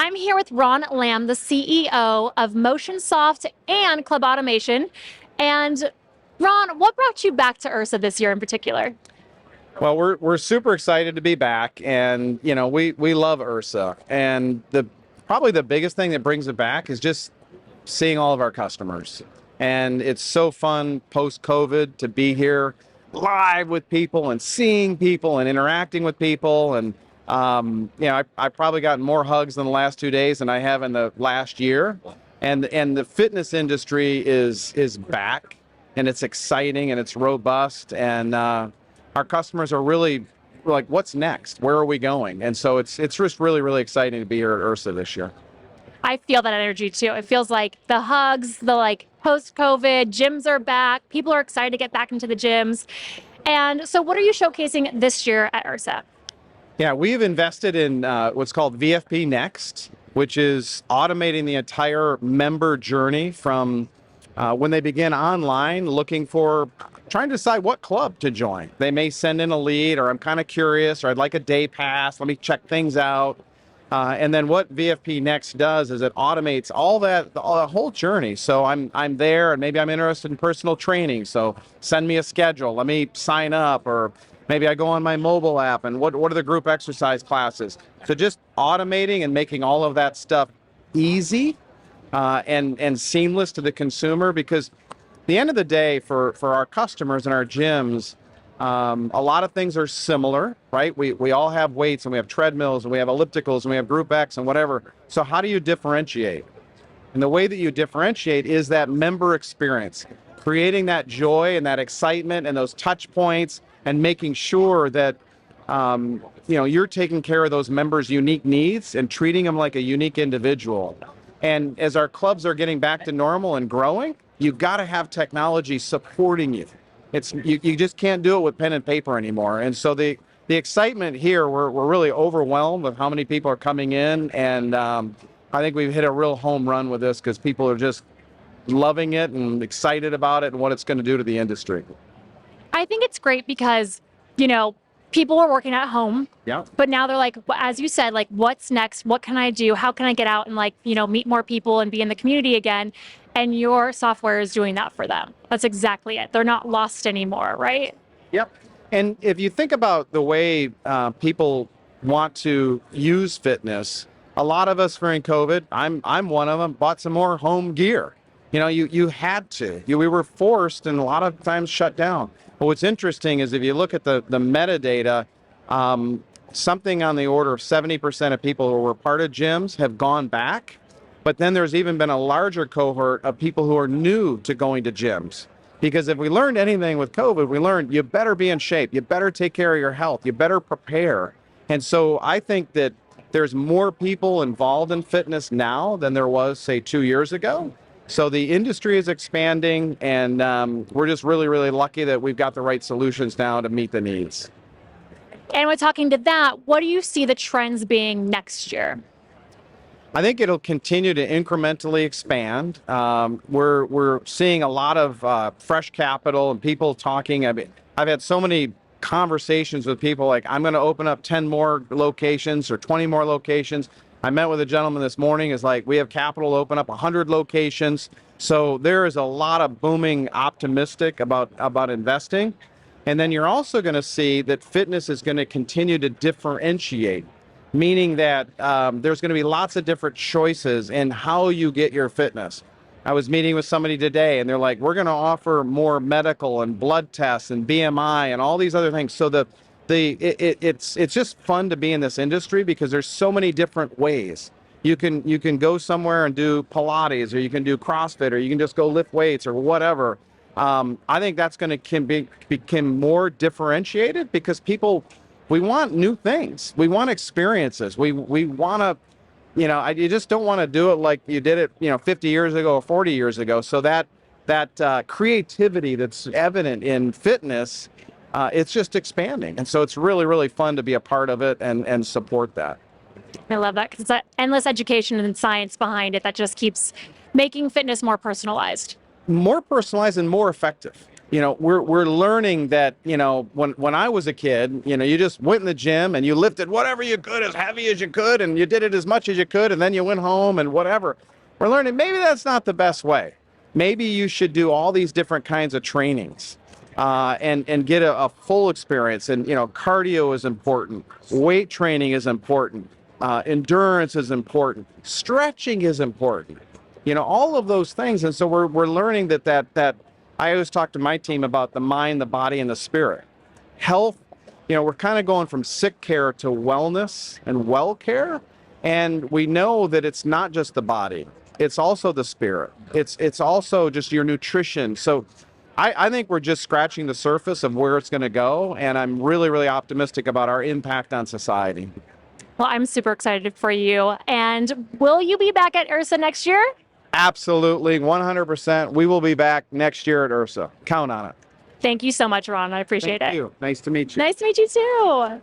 I'm here with Ron Lamb, the CEO of Motionsoft and Club Automation. And Ron, what brought you back to IHRSA this year in particular? Well, we're super excited to be back, and we love IHRSA, and probably the biggest thing that brings it back is just seeing all of our customers, and it's so fun post-COVID to be here live with people and seeing people and interacting with people, and I probably gotten more hugs in the last 2 days than I have in the last year, and the fitness industry is back, and it's exciting and it's robust, and our customers are really like, what's next? Where are we going? And so it's just really, really exciting to be here at IHRSA this year. I feel that energy too. It feels like the hugs, the post-COVID, gyms are back. People are excited to get back into the gyms. And so what are you showcasing this year at IHRSA? Yeah, we've invested in what's called VFPnext, which is automating the entire member journey from when they begin online trying to decide what club to join. They may send in a lead, or I'm kind of curious, or I'd like a day pass, let me check things out. And then what VFPnext does is it automates all the whole journey. So I'm there, and maybe I'm interested in personal training, so send me a schedule, let me sign up, or maybe I go on my mobile app, and what are the group exercise classes? So just automating and making all of that stuff easy and seamless to the consumer, because at the end of the day, for our customers and our gyms, a lot of things are similar, right? We all have weights, and we have treadmills, and we have ellipticals, and we have Group X and whatever. So how do you differentiate? And the way that you differentiate is that member experience, creating that joy and that excitement and those touch points, and making sure that you're taking care of those members' unique needs and treating them like a unique individual. And as our clubs are getting back to normal and growing, you've got to have technology supporting you. You just can't do it with pen and paper anymore. And so the excitement here, we're really overwhelmed with how many people are coming in, and I think we've hit a real home run with this, because people are just loving it and excited about it and what it's going to do to the industry. I think it's great because, people are working at home. Yeah. But now they're like, as you said, what's next? What can I do? How can I get out and meet more people and be in the community again? And your software is doing that for them. That's exactly it. They're not lost anymore, right? Yep. And if you think about the way people want to use fitness, a lot of us during COVID, I'm one of them, bought some more home gear. You had to. We were forced, and a lot of times shut down. But what's interesting is if you look at the metadata, something on the order of 70% of people who were part of gyms have gone back. But then there's even been a larger cohort of people who are new to going to gyms. Because if we learned anything with COVID, we learned you better be in shape. You better take care of your health. You better prepare. And so I think that there's more people involved in fitness now than there was, say, 2 years ago. So the industry is expanding, and we're just really, really lucky that we've got the right solutions now to meet the needs. And when talking to that, what do you see the trends being next year? I think it'll continue to incrementally expand. We're seeing a lot of fresh capital and people talking. I've had so many conversations with people like, I'm going to open up 10 more locations or 20 more locations. I met with a gentleman this morning, is like, we have capital to open up 100 locations. So there is a lot of booming optimistic about investing. And then you're also going to see that fitness is going to continue to differentiate, meaning that there's going to be lots of different choices in how you get your fitness. I was meeting with somebody today, and they're like, we're going to offer more medical and blood tests and BMI and all these other things. So it's just fun to be in this industry, because there's so many different ways. You can go somewhere and do Pilates, or you can do CrossFit, or you can just go lift weights or whatever. I think that's going to become more differentiated, because we want new things. We want experiences. We want to, you just don't want to do it like you did it, 50 years ago or 40 years ago. So that creativity that's evident in fitness, it's just expanding. And so it's really, really fun to be a part of it and support that. I love that, because it's that endless education and science behind it that just keeps making fitness more personalized. More personalized and more effective. we're learning that, when I was a kid, you just went in the gym and you lifted whatever you could, as heavy as you could, and you did it as much as you could, and then you went home and whatever. We're learning maybe that's not the best way. Maybe you should do all these different kinds of trainings, and get a full experience. And, cardio is important. Weight training is important. Endurance is important. Stretching is important. All of those things. And so we're learning that I always talk to my team about the mind, the body, and the spirit. Health, we're kind of going from sick care to wellness and well care. And we know that it's not just the body. It's also the spirit. It's also just your nutrition. So I think we're just scratching the surface of where it's going to go. And I'm really, really optimistic about our impact on society. Well, I'm super excited for you. And will you be back at IHRSA next year? Absolutely, 100%. We will be back next year at IHRSA. Count on it. Thank you so much, Ron. I appreciate it. Thank you. Nice to meet you. Nice to meet you too.